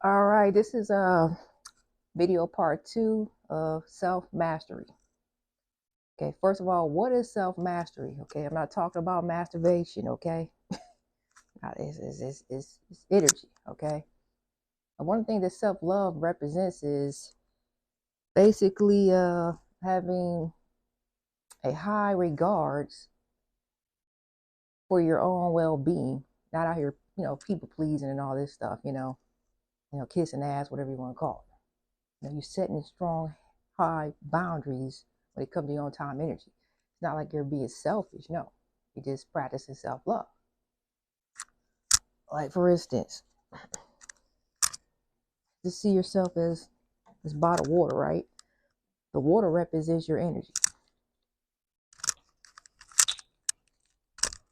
All right, this is video part 2 of self-mastery. Okay, first of all, what is self-mastery? Okay, I'm not talking about masturbation, okay? It's energy, okay? And one thing that self-love represents is basically having a high regards for your own well-being, not out here, people pleasing and all this stuff, kissing ass, whatever you want to call it. You're setting strong, high boundaries when it comes to your own time energy. It's not like you're being selfish. No, you're just practicing self-love. Like, for instance, just see yourself as this bottle of water, right? The water represents your energy.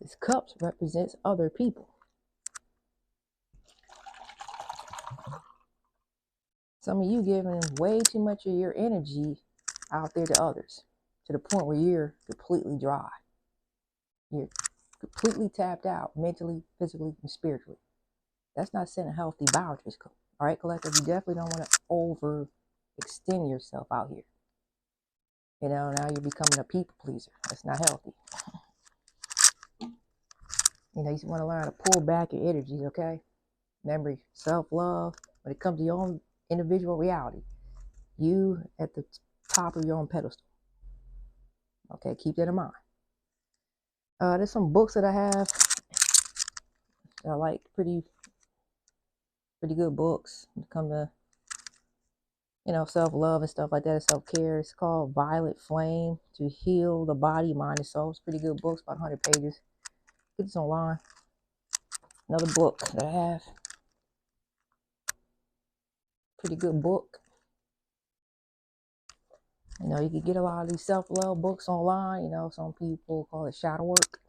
This cup represents other people. Some of you giving way too much of your energy out there to others, to the point where you're completely dry. You're completely tapped out mentally, physically, and spiritually. That's not setting healthy boundaries. All right, collective, you definitely don't want to overextend yourself out here. Now you're becoming a people pleaser. That's not healthy. You want to learn how to pull back your energies, okay? Remember, self-love, when it comes to your own individual reality, you at the top of your own pedestal. Okay, keep that in mind. There's some books that I have that I like, pretty good books when it comes to self-love and stuff like that, self-care. It's called Violet Flame to Heal the Body, Mind, and Soul. It's pretty good books, about 100 pages. Get this online. Another book that I have, pretty good book. You can get a lot of these self-love books online. Some people call it shadow work.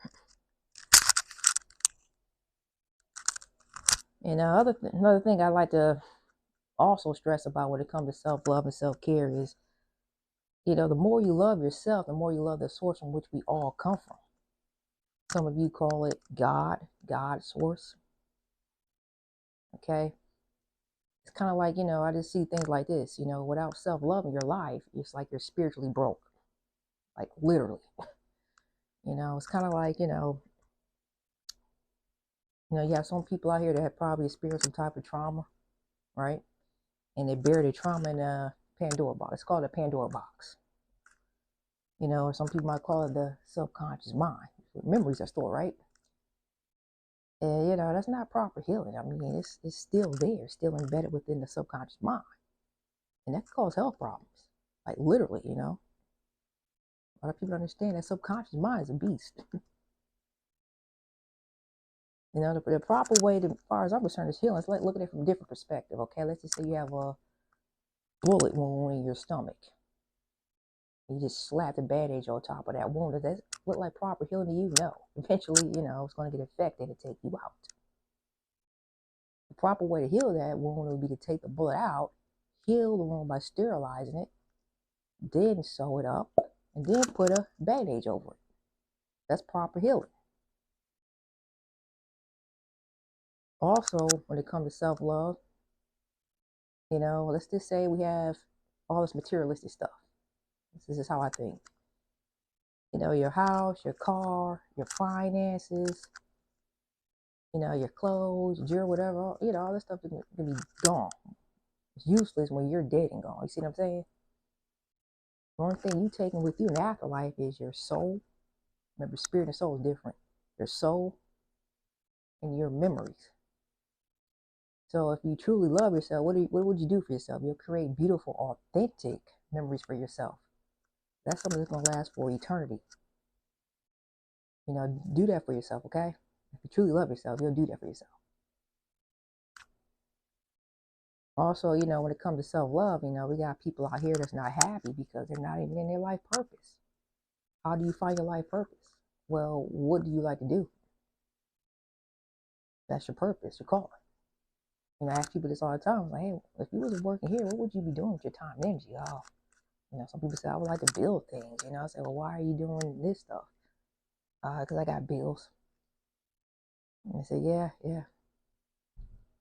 And another thing I like to also stress about when it comes to self-love and self-care is, the more you love yourself, the more you love the source from which we all come from. Some of you call it God, source. Okay? It's kind of like, I just see things like this, without self-love in your life, it's like you're spiritually broke. Like, literally. It's kind of like, you have some people out here that have probably experienced some type of trauma, right? And they bury their trauma in a Pandora box. It's called a Pandora box. Or some people might call it the subconscious mind. Memories are stored, right? And, that's not proper healing. I mean, it's still there, still embedded within the subconscious mind. And that can cause health problems. Like, literally, A lot of people don't understand that subconscious mind is a beast. The proper way, as far as I'm concerned, is healing. Let's look at it from a different perspective, okay? Let's just say you have a bullet wound in your stomach. You just slap the bandage on top of that wound. Does that look like proper healing to you? No. Eventually, it's going to get infected and take you out. The proper way to heal that wound would be to take the bullet out, heal the wound by sterilizing it, then sew it up, and then put a bandage over it. That's proper healing. Also, when it comes to self-love, let's just say we have all this materialistic stuff. This is how I think. Your house, your car, your finances, your clothes, your whatever, all this stuff can be gone. It's useless when you're dead and gone. You see what I'm saying? The only thing you taking with you in the afterlife is your soul. Remember, spirit and soul is different. Your soul and your memories. So if you truly love yourself, what would you do for yourself? You'll create beautiful, authentic memories for yourself. That's something that's going to last for eternity. Do that for yourself, okay? If you truly love yourself, you'll do that for yourself. Also, when it comes to self-love, we got people out here that's not happy because they're not even in their life purpose. How do you find your life purpose? Well, what do you like to do? That's your purpose, your calling. I ask people this all the time. I'm like, hey, if you wasn't working here, what would you be doing with your time and energy? Oh, some people say, I would like to build things. I say, well, why are you doing this stuff? Because I got bills. And they say, yeah.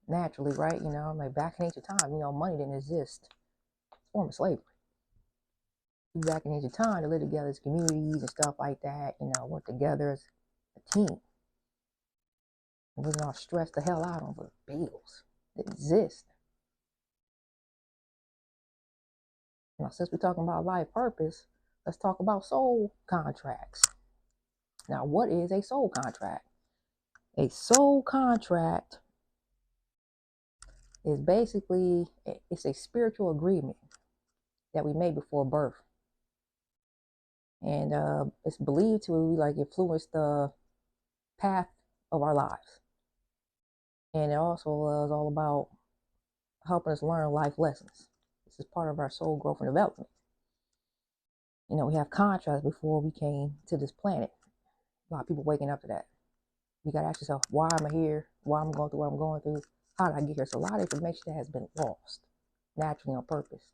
naturally, right? You know, like back in ancient time, you know, money didn't exist. It's a form of slavery. Back in ancient time, they lived together as communities and stuff like that, you know, work together as a team. It wasn't all stressed the hell out over bills that exist. Now, since we're talking about life purpose, let's talk about soul contracts. Now, what is a soul contract? A soul contract is basically, it's a spiritual agreement that we made before birth. And it's believed to like influence the path of our lives. And it also is all about helping us learn life lessons. This is part of our soul growth and development. You know, we have contracts before we came to this planet. A lot of people waking up to that. You got to ask yourself, why am I here? Why am I going through what I'm going through? How did I get here? So a lot of information that has been lost naturally on purpose.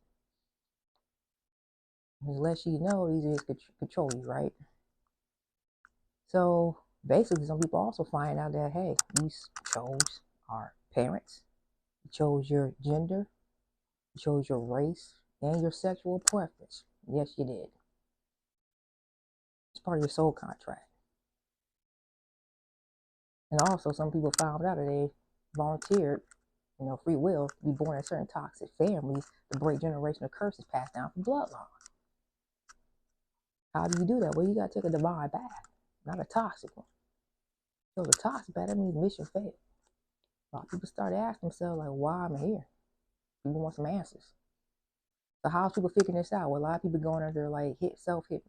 Unless you know, these are control you, right? So basically, some people also find out that, hey, we chose our parents, you chose your gender, you chose your race, and your sexual preference. Yes, you did. It's part of your soul contract. And also, some people found out that they volunteered, you know, free will, to be born in certain toxic families to break generational curses passed down from bloodline. How do you do that? Well, you got to take a divine bath, not a toxic one. So the toxic bath, that means mission failed. A lot of people started asking themselves, like, why am I here? People want some answers. So how's people figuring this out? Well, a lot of people going under like hypnosis.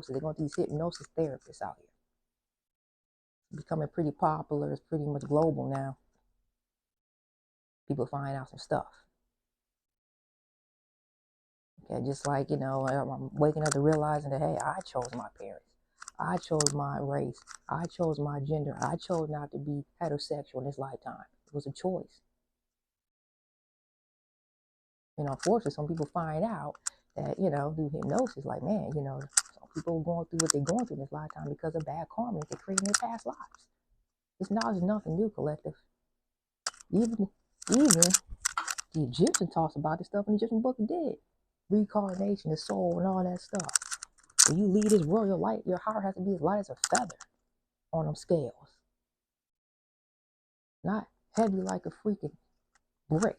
They're going through these hypnosis therapists out here. It's becoming pretty popular. It's pretty much global now. People find out some stuff. Okay, just like, you know, I'm waking up to realizing that, hey, I chose my parents. I chose my race. I chose my gender. I chose not to be heterosexual in this lifetime. It was a choice. And unfortunately, some people find out that, you know, through hypnosis, like, man, you know, some people are going through what they're going through in this lifetime because of bad karma that they created in their past lives. This knowledge is nothing new, collective. Even the Egyptians talks about this stuff in the Egyptian Book of Dead. Reincarnation, the soul, and all that stuff. When you leave this world, your light, your heart has to be as light as a feather on them scales. Not heavy like a freaking brick.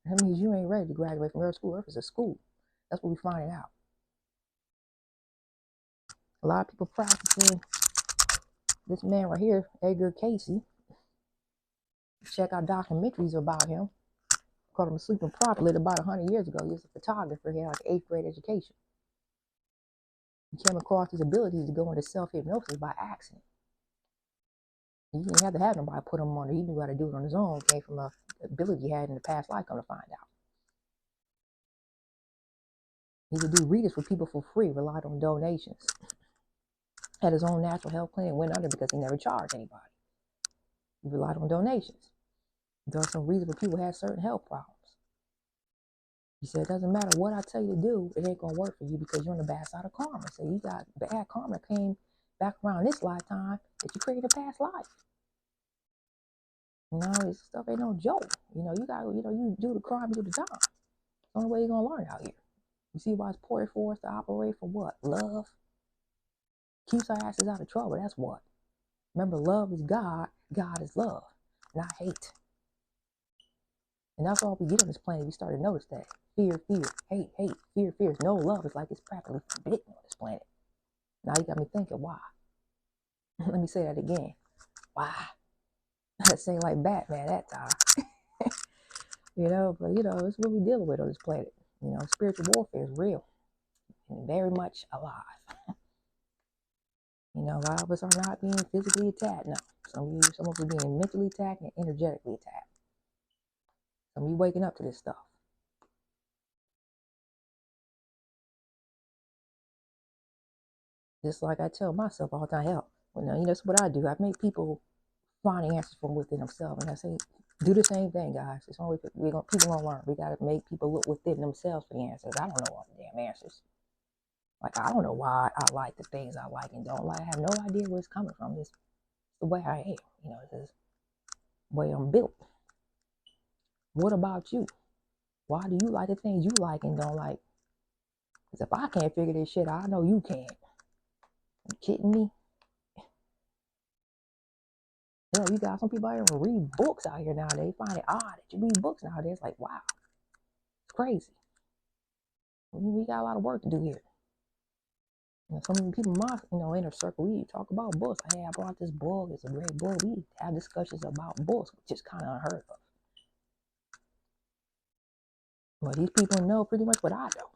That means you ain't ready to graduate from Earth School. Earth is a school. That's what we're finding out. A lot of people practicing this man right here, Edgar Casey. Check out documentaries about him. Called him Sleeping Properly about 100 years ago. He was a photographer. He had like an 8th grade education. He came across his abilities to go into self-hypnosis by accident. He didn't have to have nobody put him on it. He knew how to do it on his own. It came from a ability he had in the past life, come to find out. He would do readings for people for free, relied on donations. Had his own natural health clinic, went under because he never charged anybody. He relied on donations. There are some reasons for people who had certain health problems. He said, it doesn't matter what I tell you to do, it ain't going to work for you because you're on the bad side of karma. So you got bad karma that came back around this lifetime that you created a past life. You know, this stuff ain't no joke. You know, you do the crime, you do the time. It's the only way you're going to learn out here. You see why it's important for us to operate for what? Love. Keeps our asses out of trouble. That's what. Remember, love is God. God is love, not hate. And that's all we get on this planet. We start to notice that. Fear, hate, fear. There's no love. It's like it's practically forbidden on this planet. Now you got me thinking, why? Let me say that again. Why? That seemed like Batman that time. You know, but you know, it's what we're dealing with on this planet. You know, spiritual warfare is real and very much alive. You know, a lot of us are not being physically attacked. No, some of us are being mentally attacked and energetically attacked. Some of you waking up to this stuff. Just like I tell myself all the time, hell, you know, that's what I do. I make people finding answers from within themselves, and I say, do the same thing, guys. It's only people gonna learn. We gotta make people look within themselves for the answers. I don't know all the damn answers. Like, I don't know why I like the things I like and don't like. I have no idea where it's coming from. It's the way I am. You know, it's just the way I'm built. What about you? Why do you like the things you like and don't like? Because if I can't figure this shit out, I know you can't. You kidding me? You know, you got some people out here who read books out here nowadays. They find it odd that you read books nowadays. Like, wow, it's crazy. We got a lot of work to do here. You know, some people in my, inner circle, we talk about books. Hey, I brought this book. It's a great book. We have discussions about books, which is kind of unheard of. But these people know pretty much what I know.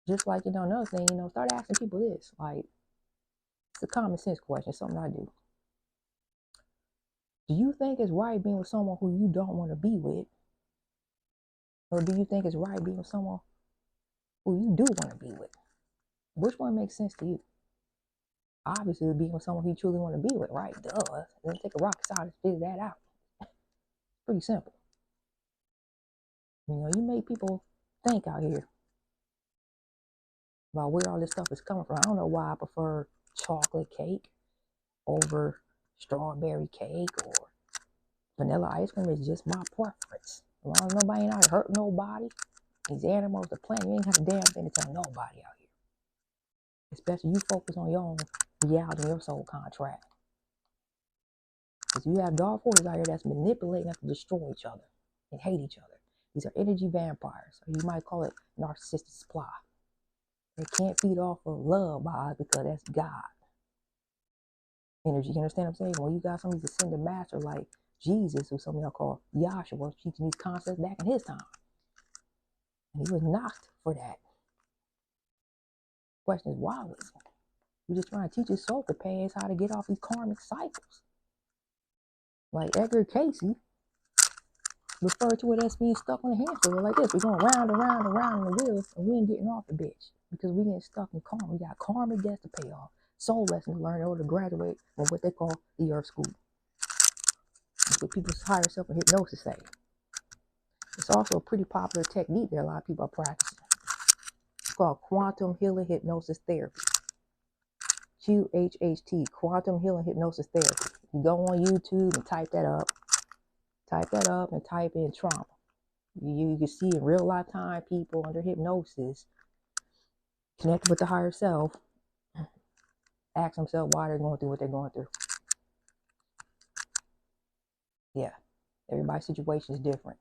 Just like, another thing, start asking people this. Like, it's a common sense question, something I do. Do you think it's right being with someone who you don't want to be with? Or do you think it's right being with someone who you do want to be with? Which one makes sense to you? Obviously, being with someone who you truly want to be with, right? Duh. It doesn't take a rocket scientist to figure that out. Pretty simple. You make people think out here about where all this stuff is coming from. I don't know why I prefer chocolate cake over strawberry cake or vanilla ice cream. Is just my preference. As long as nobody ain't out here hurting nobody, these animals, the planet, you ain't got a damn thing to tell nobody out here. Especially you focus on your own reality, your soul contract. Because you have dark forces out here that's manipulating us to destroy each other and hate each other. These are energy vampires, or you might call it narcissistic supply. They can't feed off of love by us because that's God energy. You understand what I'm saying? When you got somebody to send a master like Jesus, who some of y'all call Yahshua, teaching these concepts back in his time. And he was knocked for that. The question is, why was he? He was just trying to teach his soul to pay us how to get off these karmic cycles. Like Edgar Casey referred to it as being stuck on a hamster like this. We're going round and round and round in the wheel, and we ain't getting off the bitch because we getting stuck in karma. We got karmic debts to pay off, soul lessons to learn in order to graduate from what they call the earth school. That's what people's higher self and hypnosis say. It's also a pretty popular technique that a lot of people are practicing. It's called quantum healing hypnosis therapy. QHHT, quantum healing hypnosis therapy. You go on YouTube and type that up and type in trauma. You can see in real lifetime people under hypnosis connected with the higher self, ask themselves why they're going through what they're going through. Yeah, everybody's situation is different.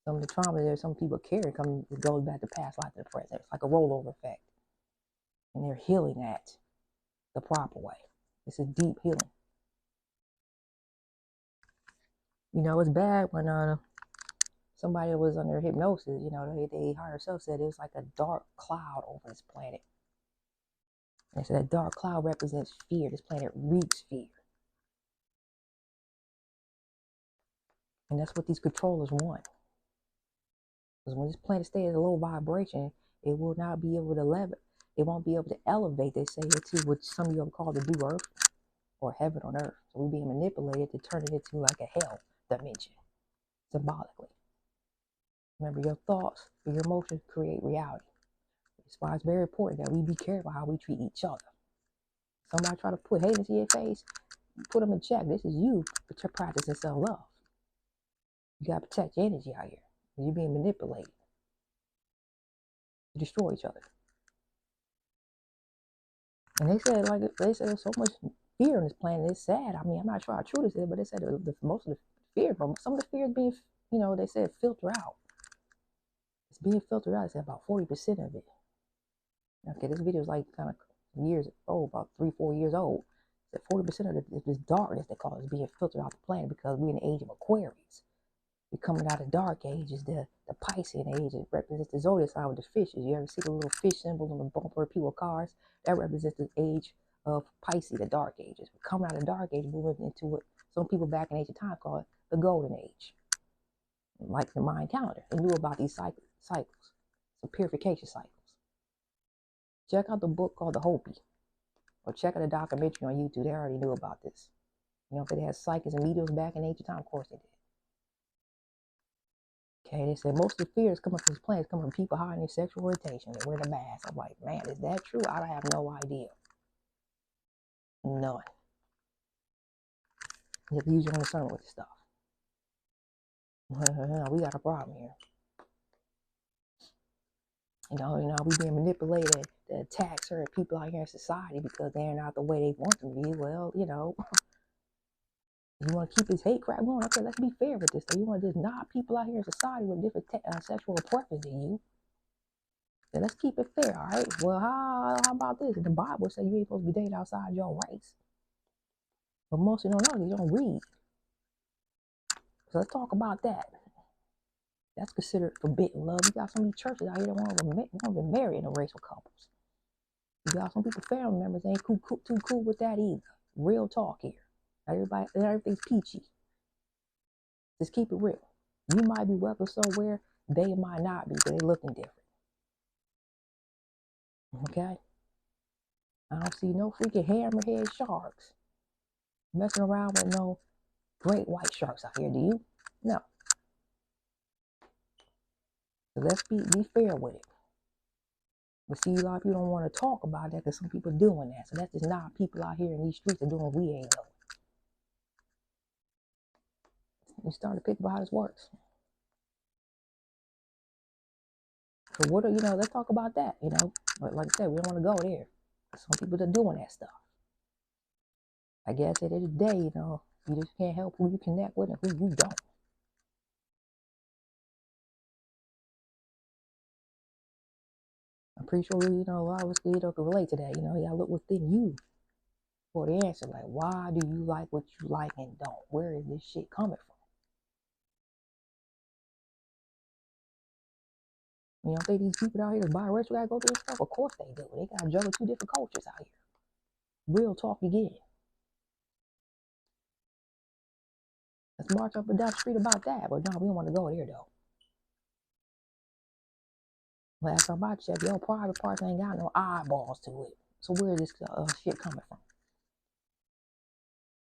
Some of the trauma that some people carry it goes back to past life to the present. It's like a rollover effect. And they're healing that the proper way. It's a deep healing. It's bad when somebody was under hypnosis, they higher self said it was like a dark cloud over this planet. And they said that dark cloud represents fear. This planet reeks fear. And that's what these controllers want. Because when this planet stays at a low vibration, it will not be able to elevate. It won't be able to elevate, they say, to what some of you call the new earth or heaven on earth. So we're being manipulated to turn it into like a hell dimension, symbolically. Remember, your thoughts and your emotions create reality. That's why it's very important that we be careful how we treat each other. Somebody try to put hate into your face, put them in check. This is you, but you're practicing self-love. You got to protect your energy out here. You're being manipulated to destroy each other. And they said there's so much fear on this planet. It's sad. I mean, I'm not sure how true this is, but they said most of the fear, some of the fear is being, they said filter out. It's being filtered out. They said about 40% of it. Okay, this video is like kind of years old, about 3-4 years old. That 40% of this darkness they call it is being filtered out the planet because we're in the age of Aquarius. We're coming out of dark ages, the Piscean age. It represents the zodiac sign with the fishes. You ever see the little fish symbols on the bumper of people's cars? That represents the age of Pisces, the dark ages. We're coming out of the dark age, moving into what some people back in ancient time call it the golden age. Like the Mayan calendar. They knew about these cycles, some purification cycles. Check out the book called The Hopi, or check out a documentary on YouTube. They already knew about this. If they had psychics and mediums back in ancient time, of course they did. Okay, they said most of the fears coming from this planet is coming from people hiding their sexual orientation. They wear the mask. I'm like, man, is that true? I have no idea. None. You have to use your own discernment with this stuff. We got a problem here. We being manipulated to attack certain people out here in society because they're not the way they want to be. Well, you want to keep this hate crap going. Okay, let's be fair with this. So you want to just knock people out here in society with different sexual preferences than you. Then let's keep it fair, all right? Well, how about this? The Bible says you ain't supposed to be dating outside your race. But most of you don't know, you don't read. So let's talk about that. That's considered forbidden love. You got some of these churches out here that won't even marry interracial couples. You got some people, family members, ain't too cool with that either. Real talk here. Everything's peachy. Just keep it real. You might be welcome somewhere, they might not be, because they're looking different. Okay? I don't see no freaking hammerhead sharks messing around with no great white sharks out here, do you? No. So let's be fair with it. But see, a lot of people don't want to talk about that because some people are doing that. So that's just not people out here in these streets are doing what we ain't doing. You start to pick about how this works. So let's talk about that, But like I said, we don't want to go there. Some people are doing that stuff. I guess at the end of the day, you just can't help who you connect with and who you don't. I'm pretty sure, a lot of us can relate to that. You gotta look within you for the answer. Like, why do you like what you like and don't? Where is this shit coming from? You don't think these people out here that's biracial gotta go through this stuff? Of course they do. They gotta juggle 2 different cultures out here. Real talk again. Let's march up and down the street about that. But no, we don't want to go there though. Last time I checked, your private parts ain't got no eyeballs to it. So where is this shit coming from?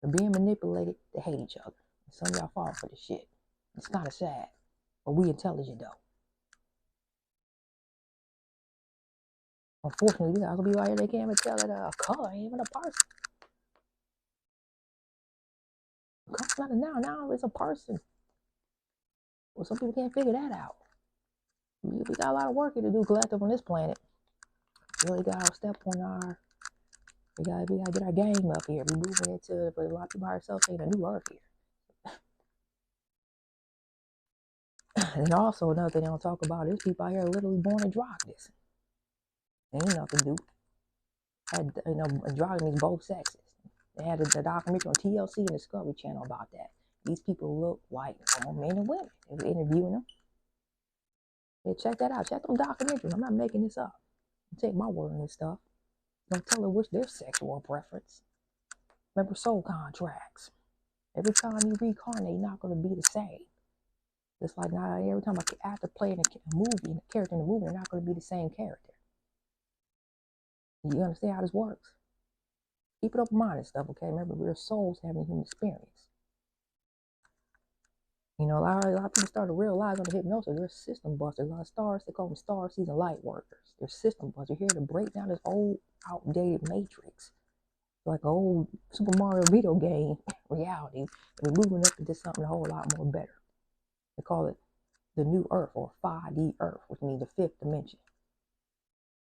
They're being manipulated to hate each other. And some of y'all fall for this shit. It's kind of sad. But we intelligent though. Unfortunately, we got some people out here, they can't even tell that a color ain't even a person. Color's not a noun. Now it's a person. Well, some people can't figure that out. We got a lot of work to do collective on this planet. We really got to step on our. We gotta get our game up here. We're moving into, but a lot of people ourselves ain't a new earth here. And also another thing they don't talk about is people out here are literally born in dryness. Ain't nothing to do. Androgynous is both sexes. They had the documentary on TLC and Discovery Channel about that. These people look like men and women. They were interviewing them. Hey, check that out. Check them documentaries. I'm not making this up. Take my word on this stuff. Don't tell her which their sexual preference. Remember soul contracts. Every time you reincarnate, you're not going to be the same. Just like not every time an actor playing a movie, a character in a movie, they're not going to be the same character. You understand how this works? Keep it open-minded stuff, okay? Remember, we're souls having a human experience. A lot of people start to realize on the hypnosis, they're system busters. A lot of stars, they call them star season light workers. They're system busters. You're here to break down this old, outdated matrix. Like an old Super Mario video game reality. We're moving up into something a whole lot more better. They call it the new earth or 5D earth, which means the 5th dimension.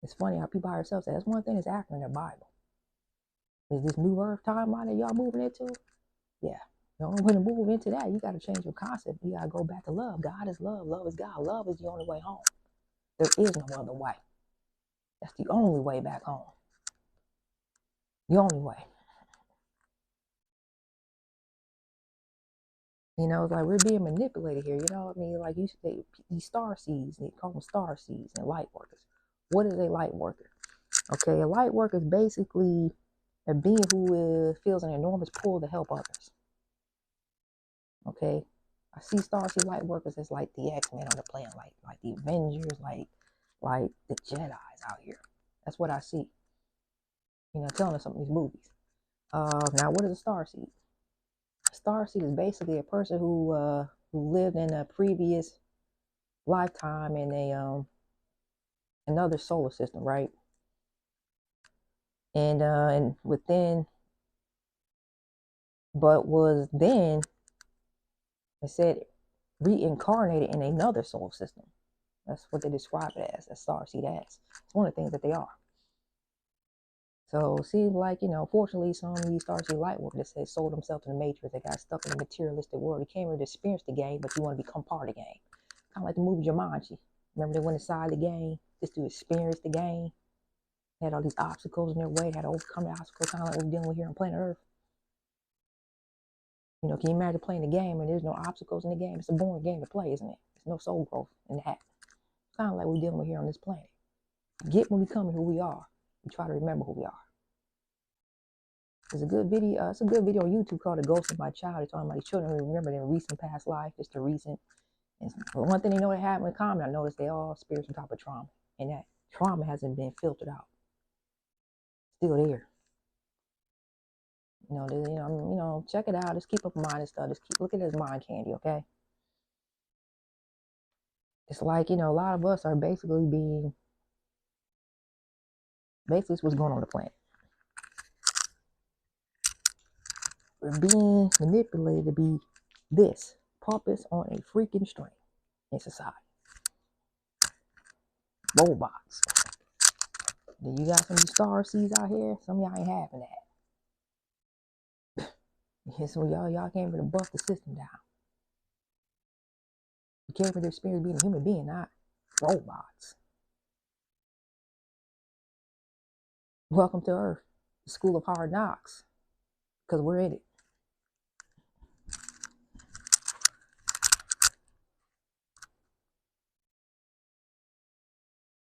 It's funny how people ourselves say that's one thing that's accurate in their Bible. Is this new earth timeline that y'all moving into? Yeah. The only way to move into that, you got to change your concept. You got to go back to love. God is love. Love is God. Love is the only way home. There is no other way. That's the only way back home. The only way. It's like we're being manipulated here. Like these star seeds, they call them star seeds and light workers. What is a light worker? Okay, a light worker is basically a being who feels an enormous pull to help others. Okay, I see star seed light workers as like the X-Men on the planet, like the Avengers, like the Jedi's out here. That's what I see. Telling us some of these movies. Now, what is a star seed? A star seed is basically a person who lived in a previous lifetime in another solar system, right? And within but was then, it said, reincarnated in another solar system. That's what they describe it as starseed as. It's one of the things that they are. So it seems like, fortunately, some of these starseed light workers that sold themselves to the matrix, they got stuck in the materialistic world. They can't really experience the game, but you want to become part of the game. Kind of like the movie Jumanji. Remember they went inside the game just to experience the game? They had all these obstacles in their way. They had to overcome the obstacles, kind of like we're dealing with here on planet Earth. Can you imagine playing the game and there's no obstacles in the game? It's a boring game to play, isn't it? There's no soul growth in that. It's kind of like we're dealing with here on this planet. Get when we come who we are. We try to remember who we are. It's a good video. It's a good video on YouTube called "The Ghost of My Child." It's talking about these children who remember their recent past life, just the recent. And one thing they know they have in common, I noticed they all experience some type of trauma, and that trauma hasn't been filtered out. Still there. Check it out. Just keep up in mind and stuff. Just keep looking at this mind candy, okay? It's like, a lot of us are basically it's what's going on the planet. We're being manipulated to be this, puppets on a freaking string in society. Robots. Then you got some of these star seeds out here. Some of y'all ain't having that. Yeah, so y'all can't even buff the system down. You can't even experience being a human being, not robots. Welcome to Earth, the school of hard knocks, because we're in it.